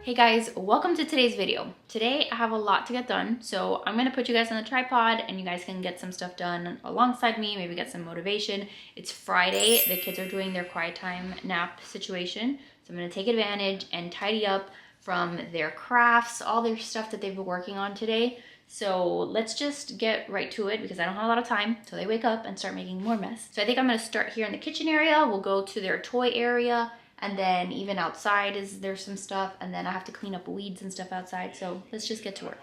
Hey guys, welcome to today's video. Today I have a lot to get done, so I'm gonna put you guys on the tripod and you guys can get some stuff done alongside me, maybe get some motivation. It's Friday, the kids are doing their quiet time nap situation, so I'm gonna take advantage and tidy up from their crafts, all their stuff that they've been working on today. So let's just get right to it because I don't have a lot of time till they wake up and start making more mess. So I think I'm gonna start here in the kitchen area. We'll go to their toy area, and then even outside there's some stuff, and then I have to clean up weeds and stuff outside. So let's just get to work.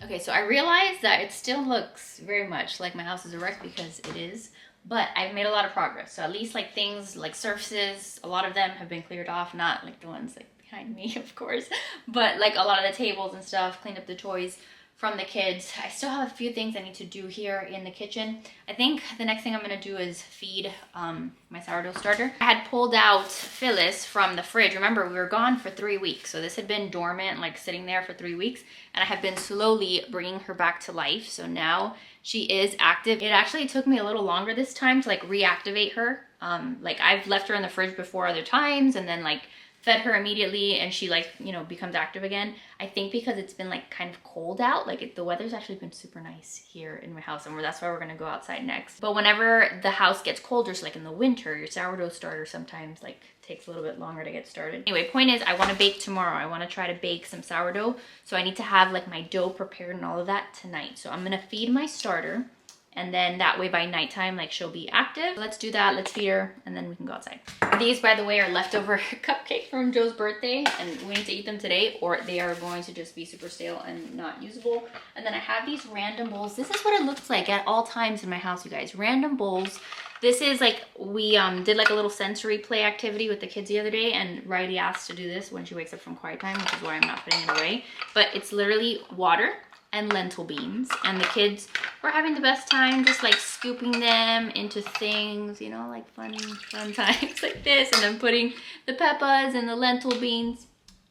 Okay, so I realized that it still looks very much like my house is a wreck because it is, but I've made a lot of progress. So at least like things like surfaces, a lot of them have been cleared off, not like the ones like behind me, of course, but like a lot of the tables and stuff, cleaned up the toys from the kids. I still have a few things I need to do here in the kitchen. I think the next thing I'm gonna do is feed my sourdough starter. I had pulled out Phyllis from the fridge. Remember, we were gone for 3 weeks, so this had been dormant, like sitting there for 3 weeks, and I have been slowly bringing her back to life. So now she is active. It actually took me a little longer this time to like reactivate her. Like I've left her in the fridge before other times and then like fed her immediately and she like, you know, becomes active again. I think because it's been like kind of cold out, like the weather's actually been super nice here in my house, and that's why we're gonna go outside next. But whenever the house gets colder, so like in the winter, your sourdough starter sometimes like takes a little bit longer to get started. Anyway, point is I want to bake tomorrow. I want to try to bake some sourdough, so I need to have like my dough prepared and all of that tonight. So I'm gonna feed my starter, and then that way by nighttime, like she'll be active. Let's do that, let's feed her, and then we can go outside. These, by the way, are leftover cupcakes from Joe's birthday, and we need to eat them today or they are going to just be super stale and not usable. And then I have these random bowls. This is what it looks like at all times in my house, you guys. Random bowls. This is like, we did like a little sensory play activity with the kids the other day, and Riley asked to do this when she wakes up from quiet time, which is why I'm not putting it away. But it's literally water and lentil beans, and the kids were having the best time just like scooping them into things, you know, like fun times like this, and then putting the peppers and the lentil beans,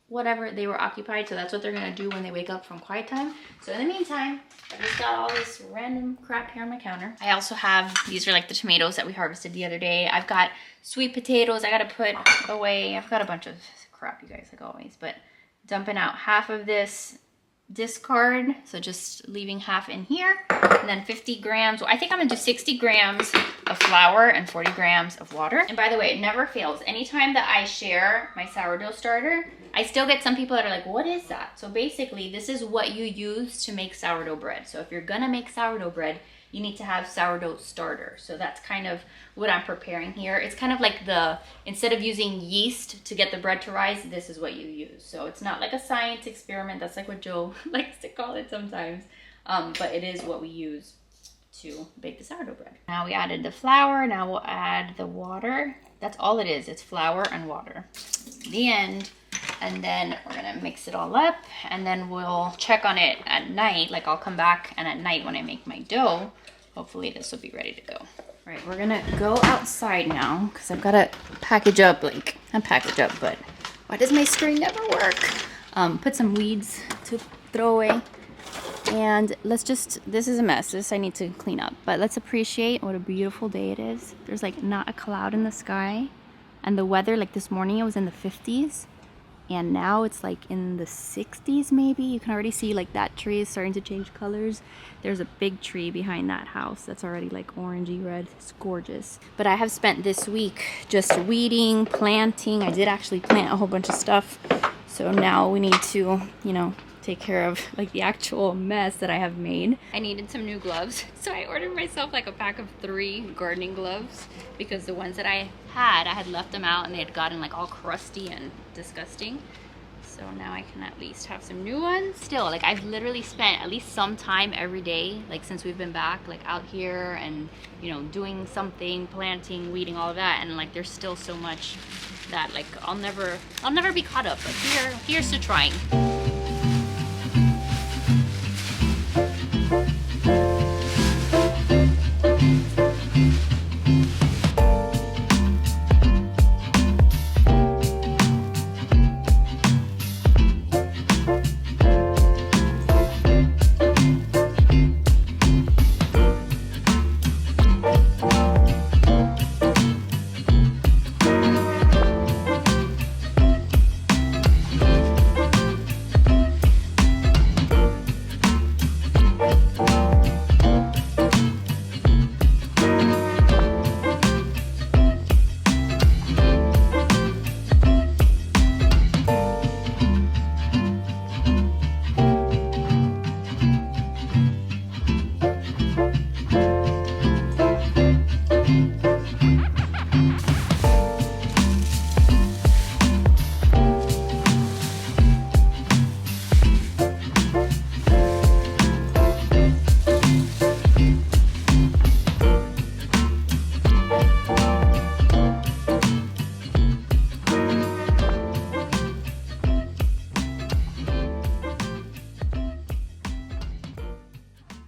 whatever, they were occupied. So that's what they're gonna do when they wake up from quiet time. So in the meantime, I just got all this random crap here on my counter. I also have, these are like the tomatoes that we harvested the other day. I've got sweet potatoes I gotta put away. I've got a bunch of crap, you guys, like always, but dumping out half of this discard, so just leaving half in here, and then 50 grams, well, I think I'm gonna do 60 grams of flour and 40 grams of water. And by the way, it never fails. Anytime that I share my sourdough starter, I still get some people that are like, what is that? So basically, this is what you use to make sourdough bread. So if you're gonna make sourdough bread, you need to have sourdough starter. So that's kind of what I'm preparing here. It's kind of like instead of using yeast to get the bread to rise, this is what you use. So it's not like a science experiment. That's like what Joe likes to call it sometimes. But it is what we use to bake the sourdough bread. Now we added the flour, now we'll add the water. That's all it is, it's flour and water. The end. And then we're gonna mix it all up, and then we'll check on it at night. Like I'll come back, and at night when I make my dough, hopefully this will be ready to go. All right, we're gonna go outside now because I've got to package up, like not package up, but Why does my screen never work? Put some weeds to throw away. And let's just, this is a mess. This I need to clean up. But let's appreciate what a beautiful day it is. There's like not a cloud in the sky. And the weather, like this morning, it was in the 50s. And now it's like in the 60s maybe. You can already see like that tree is starting to change colors. There's a big tree behind that house that's already like orangey red. It's gorgeous. But I have spent this week just weeding, planting. I did actually plant a whole bunch of stuff. So now we need to, you know, take care of like the actual mess that I have made. I needed some new gloves, so I ordered myself like a pack of 3 gardening gloves because the ones that I had left them out and they had gotten like all crusty and disgusting. So now I can at least have some new ones. Still, like I've literally spent at least some time every day, like since we've been back, like out here and, you know, doing something, planting, weeding, all of that. And like there's still so much that like I'll never be caught up, but here's to trying.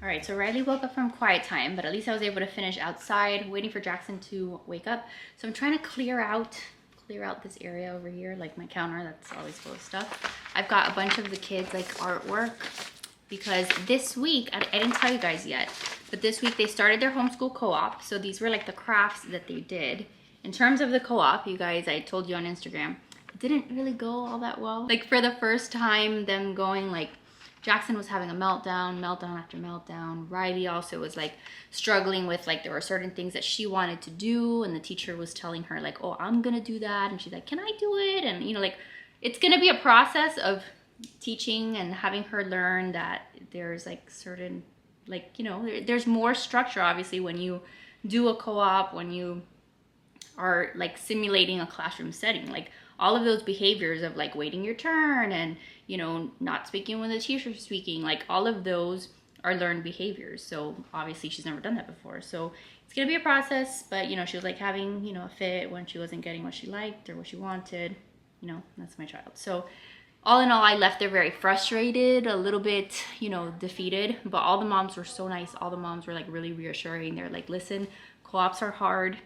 Alright, so Riley woke up from quiet time, but at least I was able to finish outside, waiting for Jackson to wake up. So I'm trying to clear out this area over here, like my counter that's always full of stuff. I've got a bunch of the kids like artwork because this week, I didn't tell you guys yet, but this week they started their homeschool co-op. So these were like the crafts that they did. In terms of the co-op, you guys, I told you on Instagram, it didn't really go all that well. Like for the first time, them going like, Jackson was having a meltdown after meltdown. Riley also was like struggling with like there were certain things that she wanted to do and the teacher was telling her like, oh, I'm gonna do that. And she's like, can I do it? And you know, like it's gonna be a process of teaching and having her learn that there's like certain, like, you know, there's more structure obviously when you do a co-op, when you are like simulating a classroom setting. Like all of those behaviors of like waiting your turn and, you know, not speaking when the teacher's speaking, like all of those are learned behaviors. So obviously she's never done that before. So it's gonna be a process, but you know, she was like having, you know, a fit when she wasn't getting what she liked or what she wanted. You know, that's my child. So all in all, I left there very frustrated, a little bit, you know, defeated, but all the moms were so nice. All the moms were like really reassuring. They're like, listen, co-ops are hard.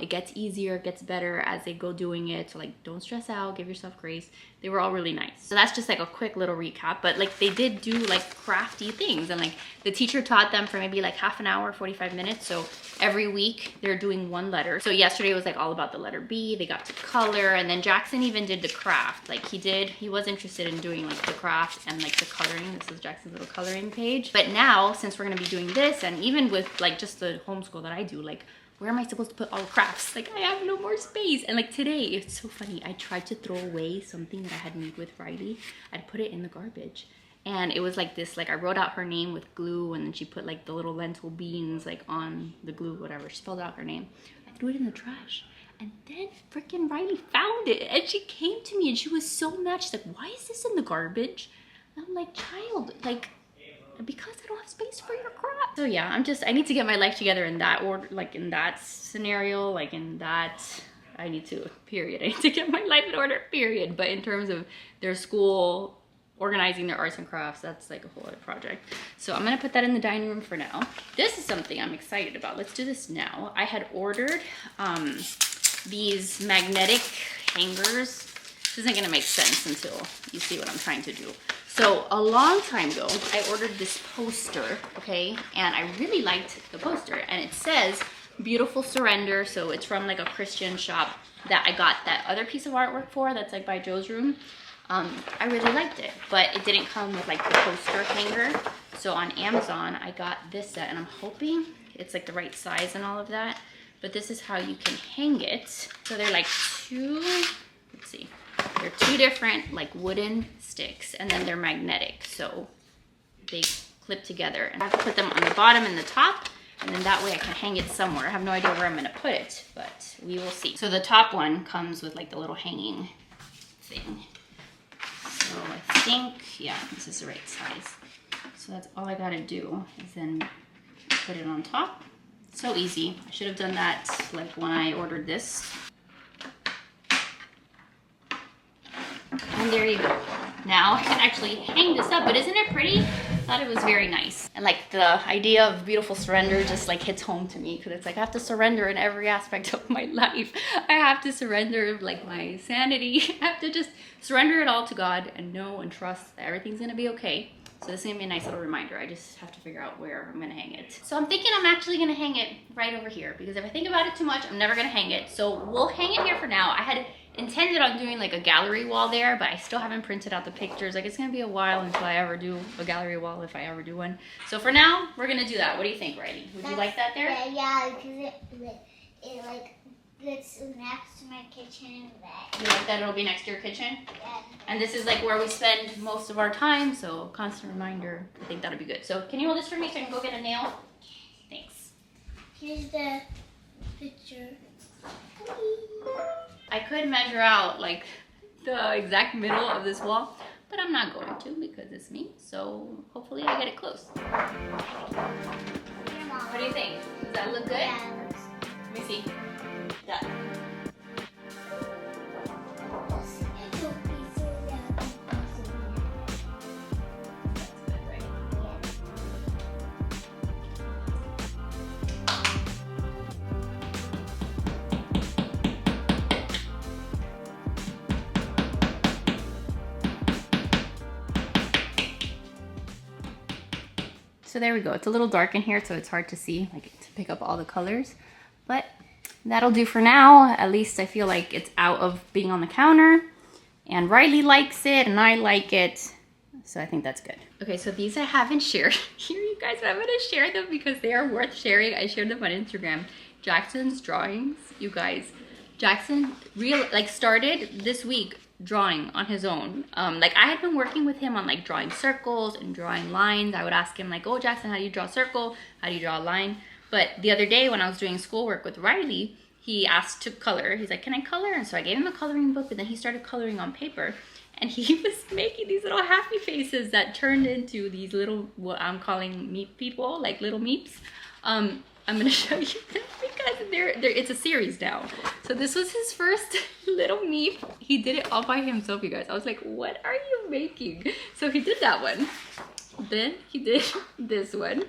It gets easier, it gets better as they go doing it. So like, don't stress out, give yourself grace. They were all really nice. So that's just like a quick little recap, but like they did do like crafty things and like the teacher taught them for maybe like half an hour, 45 minutes. So every week they're doing one letter. So yesterday was like all about the letter B. They got to color and then Jackson even did the craft. Like he was interested in doing like the craft and like the coloring. This is Jackson's little coloring page. But now since we're gonna be doing this and even with like just the homeschool that I do, like where am I supposed to put all the crafts? Like I have no more space. And like today, it's so funny. I tried to throw away something that I had made with Riley. I'd put it in the garbage. And it was like this, like I wrote out her name with glue and then she put like the little lentil beans like on the glue, whatever. She spelled out her name. I threw it in the trash. And then freaking Riley found it. And she came to me and she was so mad. She's like, why is this in the garbage? And I'm like, child, like, because I don't have space for your crap. So yeah, I need to get my life together in that order, like in that scenario, like in that, I need to get my life in order, period. But in terms of their school, organizing their arts and crafts, that's like a whole other project. So I'm gonna put that in the dining room for now. This is something I'm excited about. Let's do this now. I had ordered these magnetic hangers This isn't gonna make sense until you see what I'm trying to do. So a long time ago, I ordered this poster, okay? And I really liked the poster, and it says Beautiful Surrender. So it's from like a Christian shop that I got that other piece of artwork for, that's like by Joe's Room. I really liked it, but it didn't come with like the poster hanger. So on Amazon, I got this set, and I'm hoping it's like the right size and all of that. But this is how you can hang it. So they're like two, let's see. They're two different like wooden sticks, and then they're magnetic. So they clip together, and I have to put them on the bottom and the top, and then that way I can hang it somewhere. I have no idea where I'm gonna put it, but we will see. So the top one comes with like the little hanging thing. So I think, yeah, this is the right size. So that's all I gotta do is then put it on top. So easy. I should have done that like when I ordered this. And there you go. Now I can actually hang this up, but isn't it pretty? I thought it was very nice. And like the idea of beautiful surrender just like hits home to me, because it's like I have to surrender in every aspect of my life. I have to surrender like my sanity. I have to just surrender it all to God and know and trust that everything's gonna be okay. So this is gonna be a nice little reminder. I just have to figure out where I'm gonna hang it. So I'm thinking I'm actually gonna hang it right over here, because if I think about it too much, I'm never gonna hang it. So we'll hang it here for now. I had intended on doing like a gallery wall there, but I still haven't printed out the pictures. Like it's gonna be a while until I ever do a gallery wall, if I ever do one. So for now, we're gonna do that. What do you think, Riley? Would you like that there? Yeah, because it like it's next to my kitchen. You like that it'll be next to your kitchen? Yeah. And this is like where we spend most of our time, so constant reminder. I think that'll be good. So can you hold this for me so I can go get a nail? Thanks. Here's the picture. I could measure out like the exact middle of this wall, but I'm not going to because it's me. So hopefully I get it close. What do you think? Does that look good? Yeah. Let me see. Done. So there we go. It's a little dark in here, so it's hard to see, like to pick up all the colors. But that'll do for now. At least I feel like it's out of being on the counter. And Riley likes it, and I like it. So I think that's good. Okay, so these I haven't shared here, you guys. I'm gonna share them because they are worth sharing. I shared them on Instagram. Jackson's drawings, you guys. Jackson started this week drawing on his own. Like I had been working with him on like drawing circles and drawing lines. I would ask him like, oh Jackson, how do you draw a circle? How do you draw a line? But the other day when I was doing schoolwork with Riley, he asked to color. He's like, can I color? And so I gave him a coloring book, but then he started coloring on paper. And he was making these little happy faces that turned into these little, what I'm calling meep people, like little meeps. I'm gonna show you this because it's a series now. So this was his first little meep. He did it all by himself, you guys. I was like, what are you making? So he did that one. Then he did this one.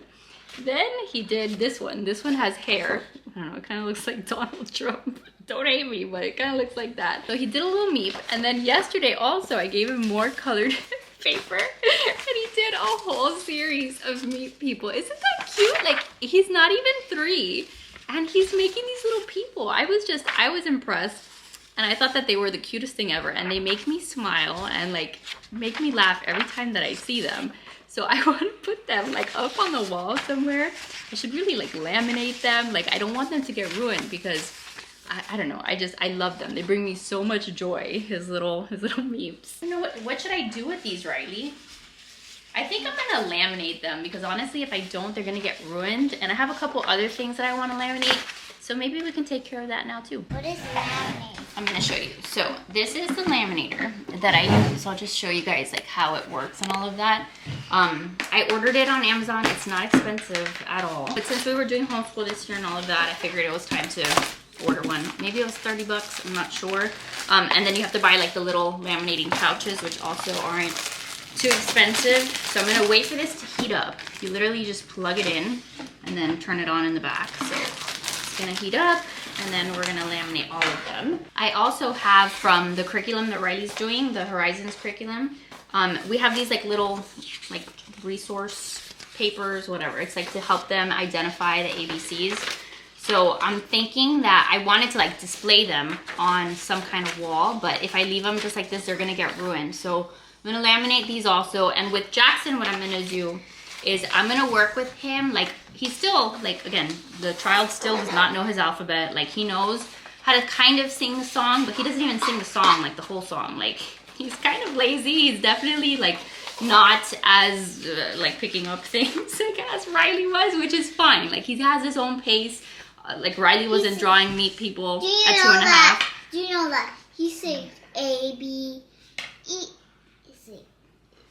Then he did this one. This one has hair. I don't know, it kind of looks like Donald Trump. Don't hate me, but it kind of looks like that. So he did a little meep. And then yesterday also, I gave him more colored paper. And he did a whole series of meep people. Isn't that cute? Like, he's not even 3. And he's making these little people. I was impressed. And I thought that they were the cutest thing ever. And they make me smile and like make me laugh every time that I see them. So I want to put them like up on the wall somewhere. I should really like laminate them. Like I don't want them to get ruined because I don't know. I love them. They bring me so much joy. His little meeps. You know what should I do with these, Riley? I think I'm gonna laminate them because honestly, if I don't, they're gonna get ruined. And I have a couple other things that I want to laminate. So maybe we can take care of that now too. What is laminate? I'm gonna show you. So this is the laminator that I use. So I'll just show you guys like how it works and all of that. I ordered it on Amazon. It's not expensive at all. But since we were doing homeschool this year and all of that, I figured it was time to order one. Maybe it was 30 bucks, I'm not sure. And then you have to buy like the little laminating pouches, which also aren't too expensive. So I'm gonna wait for this to heat up. You literally just plug it in and then turn it on in the back. So it's gonna heat up and then we're gonna laminate all of them. I also have from the curriculum that Riley's doing, the Horizons curriculum, we have these like little like resource papers, whatever. It's like to help them identify the ABCs. So I'm thinking that I wanted to like display them on some kind of wall, but if I leave them just like this, they're gonna get ruined. So I'm gonna laminate these also. And with Jackson, what I'm gonna do is I'm gonna work with him. Like he's still, like again, the child still does not know his alphabet. Like he knows how to kind of sing the song, but he doesn't even sing the song, like the whole song. Like he's kind of lazy. He's definitely like not as like picking up things like as Riley was, which is fine. Like he has his own pace. Like Riley wasn't drawing meat people at 2.5. Do you know that he says A, B, E,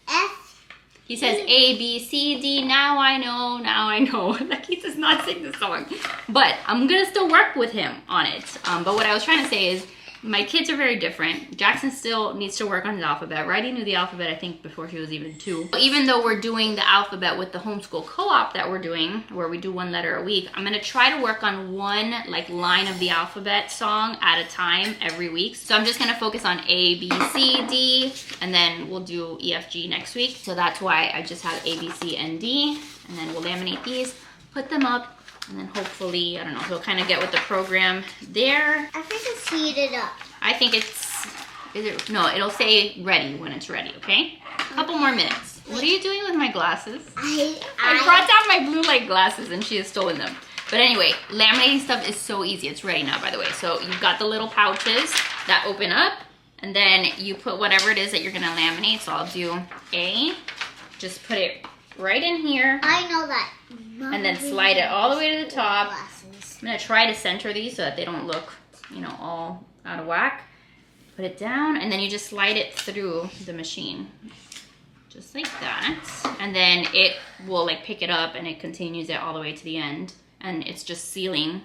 F? He says A, B, C, D, now I know. Like he does not sing the song. But I'm gonna still work with him on it. But what I was trying to say is, my kids are very different. Jackson still needs to work on his alphabet. Riley knew the alphabet, I think, before she was even 2. Even though we're doing the alphabet with the homeschool co-op that we're doing, where we do 1 letter a week, I'm gonna try to work on 1 like line of the alphabet song at a time every week. So I'm just gonna focus on A, B, C, D, and then we'll do E, F, G next week. So that's why I just have A, B, C, and D, and then we'll laminate these, put them up, and then hopefully, I don't know, he'll kind of get with the program there. I think it's heated up. I think no, it'll say ready when it's ready, okay? A couple more minutes. What are you doing with my glasses? I brought down my blue light glasses and she has stolen them. But anyway, laminating stuff is so easy. It's ready now, by the way. So you've got the little pouches that open up, and then you put whatever it is that you're gonna laminate. So I'll do A, just put it right in here. I know that. And then slide it all the way to the top. Glasses. I'm gonna try to center these so that they don't look, you know, all out of whack. Put it down, and then you just slide it through the machine. Just like that. And then it will like pick it up and it continues it all the way to the end. And it's just sealing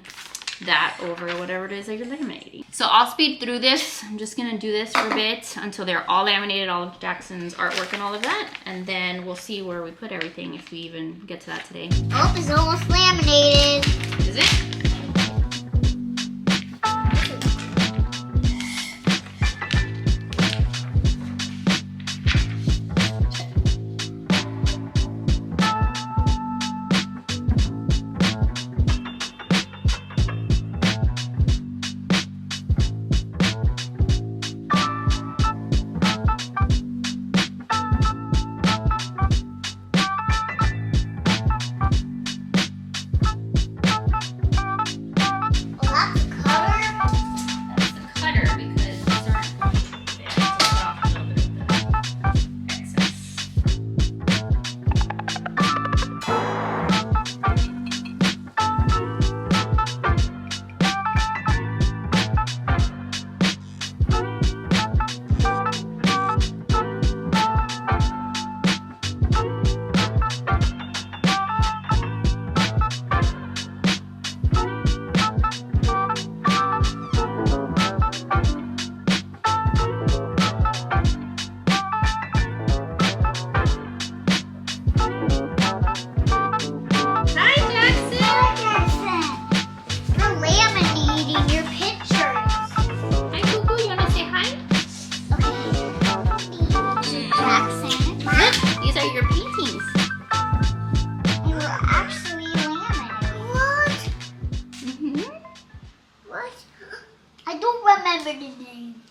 that over whatever it is that you're laminating. So I'll speed through this. I'm just gonna do this for a bit until they're all laminated, all of Jackson's artwork and all of that. And then we'll see where we put everything if we even get to that today. Oh, it's almost laminated. Is it?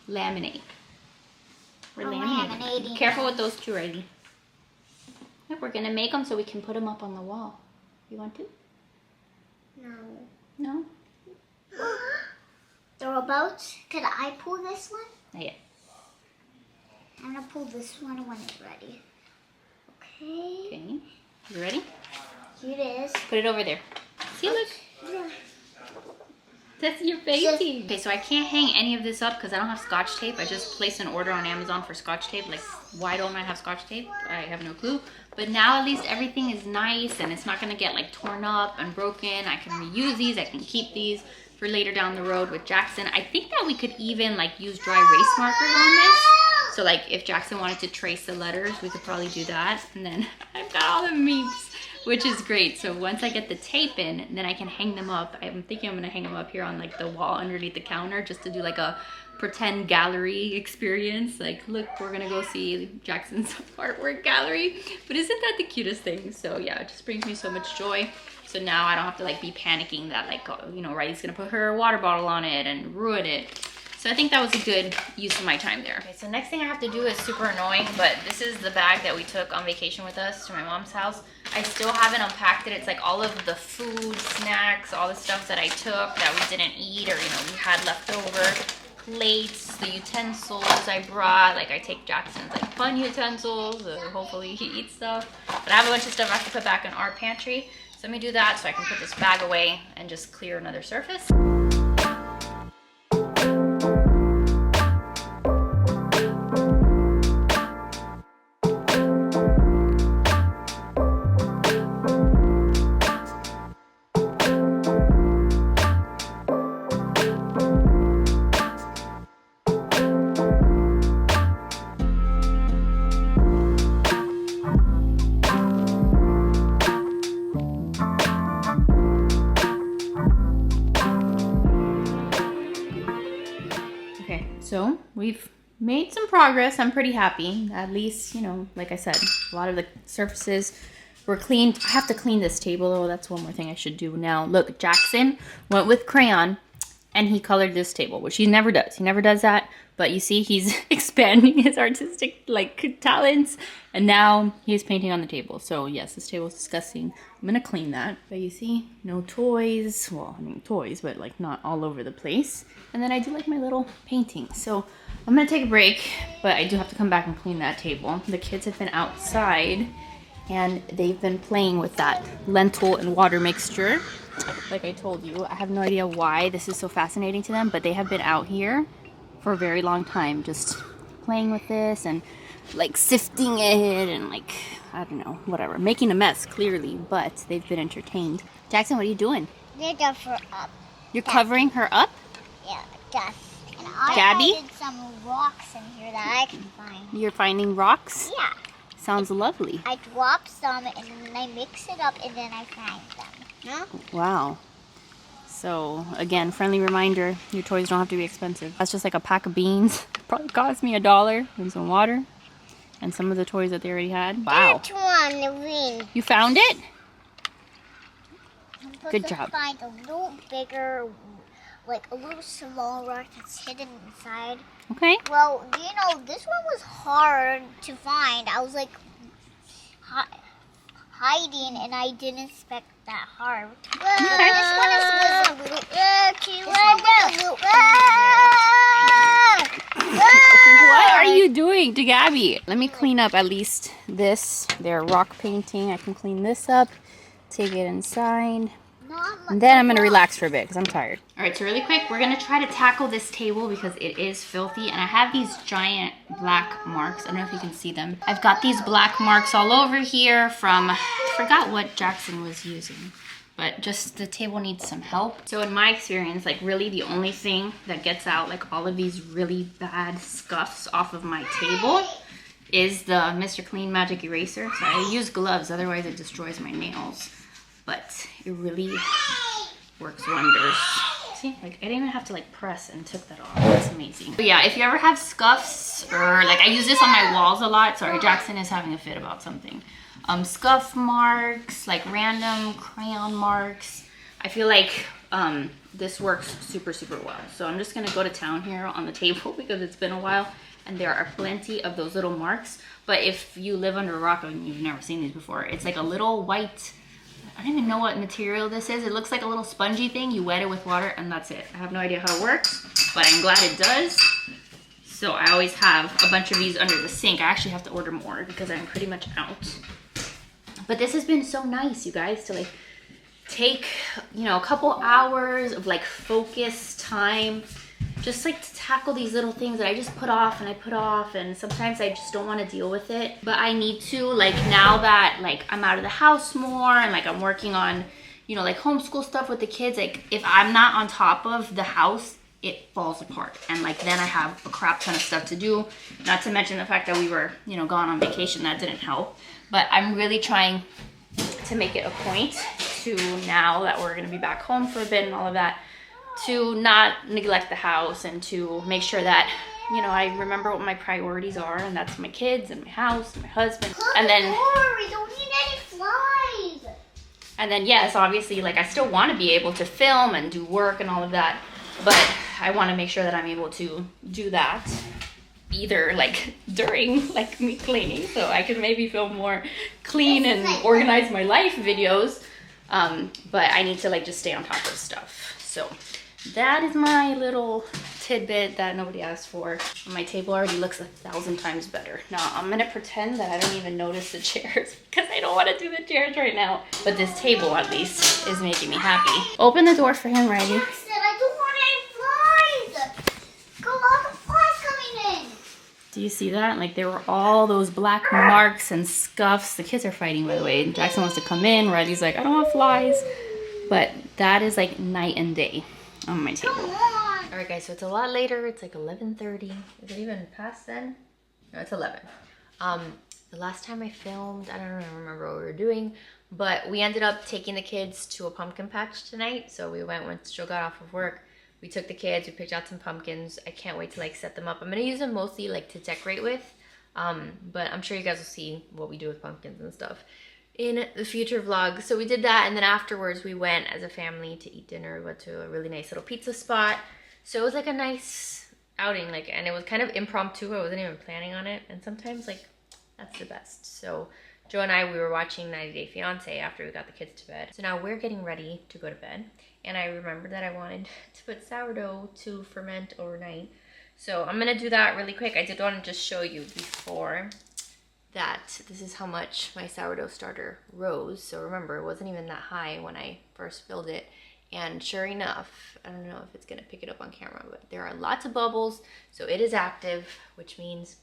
Laminate. We're laminating. Careful with those two, Riley. Look, we're gonna make them so we can put them up on the wall. You want to? No. No? They're about. Could I pull this one? Not yet. I'm gonna pull this one when it's ready. Okay. Okay. You ready? Here it is. Put it over there. See, look. Yeah. That's your painting. Okay, so I can't hang any of this up because I don't have Scotch tape. I just placed an order on Amazon for Scotch tape. Like, why don't I have Scotch tape? I have no clue. But now at least everything is nice and it's not gonna get like torn up and broken. I can reuse these, I can keep these for later down the road with Jackson. I think that we could even like use dry erase markers on this. So like if Jackson wanted to trace the letters, we could probably do that. And then I've got all the memes which is great. So once I get the tape in, then I can hang them up. I'm thinking I'm gonna hang them up here on like the wall underneath the counter, just to do like a pretend gallery experience. Like, look, we're gonna go see Jackson's artwork gallery. But isn't that the cutest thing? So yeah, it just brings me so much joy. So now I don't have to like be panicking that like, you know, Riley's gonna put her water bottle on it and ruin it. So I think that was a good use of my time there. Okay, so next thing I have to do is super annoying, but this is the bag that we took on vacation with us to my mom's house. I still haven't unpacked it. It's like all of the food, snacks, all the stuff that I took that we didn't eat, or, you know, we had left over. Plates, the utensils I brought. Like, I take Jackson's like fun utensils, hopefully he eats stuff. But I have a bunch of stuff I have to put back in our pantry. So let me do that so I can put this bag away and just clear another surface. So we've made some progress. I'm pretty happy. At least, you know, like I said, a lot of the surfaces were cleaned. I have to clean this table though. That's one more thing I should do now. Look, Jackson went with crayon and he colored this table, which he never does. He never does that. But you see, he's expanding his artistic like talents, and now he's painting on the table. So yes, this table is disgusting. I'm gonna clean that. But you see, no toys. Well, I mean toys, but like not all over the place. And then I do like my little paintings. So I'm gonna take a break, but I do have to come back and clean that table. The kids have been outside and they've been playing with that lentil and water mixture. Like I told you, I have no idea why this is so fascinating to them, but they have been out here for a very long time just playing with this and like sifting it and like, I don't know, whatever, making a mess clearly, but they've been entertained. Jackson, what are you doing? They're dust her up. You're covering her up? Yeah, dust. And I Gabby? added some rocks in here that I can find. You're finding rocks? Yeah. Sounds lovely. I drop some and then I mix it up and then I find them. Huh? Wow. So again, friendly reminder, your toys don't have to be expensive. That's just like a pack of beans. Probably cost me $1 and some water and some of the toys that they already had. Wow. That one, the ring. You found it? I'm supposed Good to job. find a little bigger, like a little small rock that's hidden inside. Okay. Well, you know, this one was hard to find. I was like hiding and I didn't expect that hard. This one was a little... What are you doing to Gabby? Let me clean up at least this. Their rock painting. I can clean this up, take it inside, and then I'm going to relax for a bit because I'm tired. All right, so really quick, we're going to try to tackle this table because it is filthy, and I have these giant black marks. I don't know if you can see them. I've got these black marks all over here from, I forgot what Jackson was using, but just the table needs some help. So in my experience, like really the only thing that gets out like all of these really bad scuffs off of my table is the Mr. Clean Magic Eraser. So I use gloves, otherwise it destroys my nails. But it really works wonders. See, like I didn't even have to like press and took that off. That's amazing. But yeah, if you ever have scuffs or like I use this on my walls a lot. Sorry, Jackson is having a fit about something. Scuff marks, like random crayon marks. I feel like this works super, super well. So I'm just gonna go to town here on the table because it's been a while and there are plenty of those little marks. But if you live under a rock and you've never seen these before, it's like a little white, I don't even know what material this is. It looks like a little spongy thing. You wet it with water and that's it. I have no idea how it works, but I'm glad it does. So I always have a bunch of these under the sink. I actually have to order more because I'm pretty much out. But this has been so nice, you guys, to like take, you know, a couple hours of like focused time, just like to tackle these little things that I just put off and I put off, and sometimes I just don't want to deal with it. But I need to, like now that like I'm out of the house more and like I'm working on, you know, like homeschool stuff with the kids, like if I'm not on top of the house, it falls apart. And like then I have a crap ton of stuff to do, not to mention the fact that we were, you know, gone on vacation. That didn't help. But I'm really trying to make it a point to, now that we're gonna be back home for a bit and all of that, to not neglect the house and to make sure that, you know, I remember what my priorities are, and that's my kids and my house and my husband. And then we don't need any flies. And then yes, obviously, like, I still want to be able to film and do work and all of that, but I want to make sure that I'm able to do that either like during like me cleaning, so I can maybe film more clean and organize my life videos, but I need to like just stay on top of stuff. So that is my little tidbit that nobody asked for. My table already looks 1,000 times better. Now I'm gonna pretend that I don't even notice the chairs because I don't want to do the chairs right now, but this table at least is making me happy. Open the door for him, Riley. I don't want any flies. Go, all the flies coming in. Do you see that? Like, there were all those black marks and scuffs. The kids are fighting, by the way. Jackson wants to come in. Riley's like, I don't want flies. But that is like night and day on my table. All right, guys, so it's a lot later. It's like 11:30. Is it even past then? No, it's 11. The last time I filmed, I don't remember what we were doing, but we ended up taking the kids to a pumpkin patch tonight. So we went once Joe got off of work. We took the kids, we picked out some pumpkins. I can't wait to like set them up. I'm gonna use them mostly like to decorate with, but I'm sure you guys will see what we do with pumpkins and stuff in the future vlog. So we did that, and then afterwards we went as a family to eat dinner. We went to a really nice little pizza spot. So it was like a nice outing, like, and it was kind of impromptu. I wasn't even planning on it, and sometimes like that's the best. So Joe and I, we were watching 90 Day Fiance after we got the kids to bed. So now we're getting ready to go to bed. And I remembered that I wanted to put sourdough to ferment overnight. So I'm gonna do that really quick. I did want to just show you before that this is how much my sourdough starter rose. So remember, it wasn't even that high when I first filled it. And sure enough, I don't know if it's gonna pick it up on camera, but there are lots of bubbles. So it is active, which means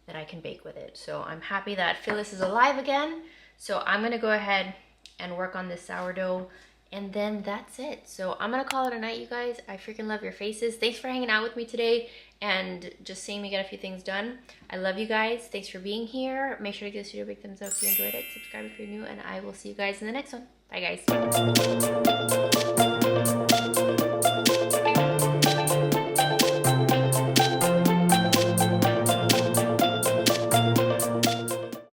that I can bake with it. So I'm happy that Phyllis is alive again. So I'm gonna go ahead and work on this sourdough, and then that's it. So I'm gonna call it a night, you guys. I freaking love your faces. Thanks for hanging out with me today and just seeing me get a few things done. I love you guys. Thanks for being here. Make sure to give this video a big thumbs up if you enjoyed it. Subscribe if you're new, and I will see you guys in the next one. Bye, guys.